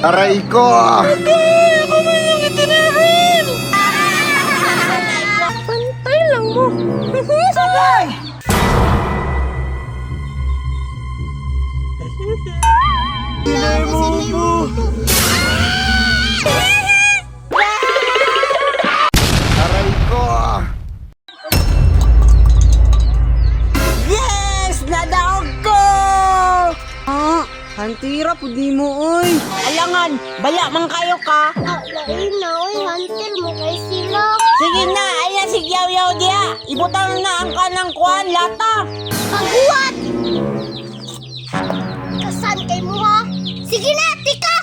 Aray ko! Ako man yung itinahan! Pantay lang mo. Sabay! Inay mo po! Aray ko! Yes! Nadaog ko! Hantira po di mo, oy. Alangan, bala man kayo ka. Lain na, oy, hunter mo kay sila. Sige na, ayan si Yaw-Yaw dia. Ibutang na ang kanang kuan, lata. Pagbuhat! Kasan kay mo ha? Sige na, tika!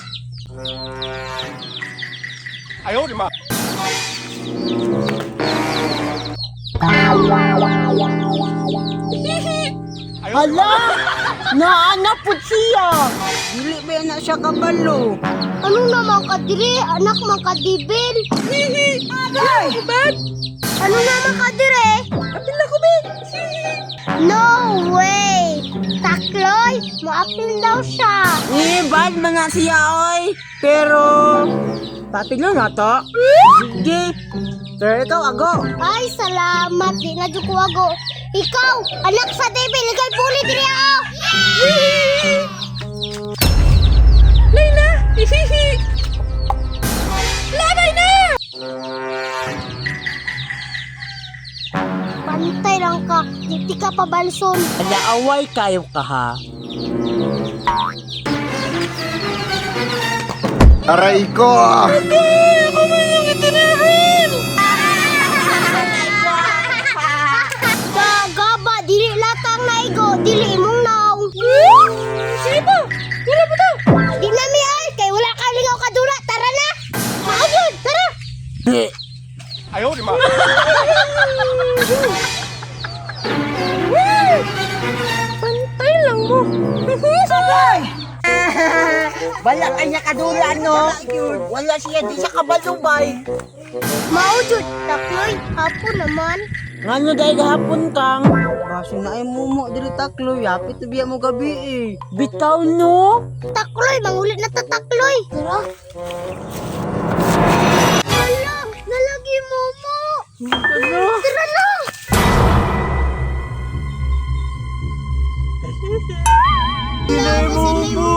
Ayaw, di ma! Hala! Naanak po siya. Dili ba na siya kabalo? Ano naman ka dire? Anak man ka dibil. Ay! Bad! Ano naman ka dire? Kapila ko, Ben. No way! Takloy, maapil daw siya. Bad man na siya, oy. Pero, patiglan na to. Sige. Pero ikaw, ago. Ay, salamat. Di na dyan ko ago. Ikaw, anak sa dibil, ikay puli dire ako. Layla! Labay na! Pantay lang ka. Di ka pa balson. Alaaway kayo ka, ha? Aray ko! Ako man yung itinahan! Gaba, dili latang naigo, dili imong naong. Sige po! Wala po to! Di na mi ay, kay wala ka lingaw kadula. Tara na! Maod yun, tara! Ayaw, di ma! Pantay lang mo! Sabay! Wala kanya kadula, no? Wala siya, di siya kabalubay. Maod yun, takloy, hapon naman. Ngano dahil gahapon kang? Kaso na ay mumo diri takloy, yapit biya mo gabi eh. Bitaw no? Takloy, mangulit na tatakloy. Tara. Hala, nalagi mo mo. Ano? Tara na! Inay mo po!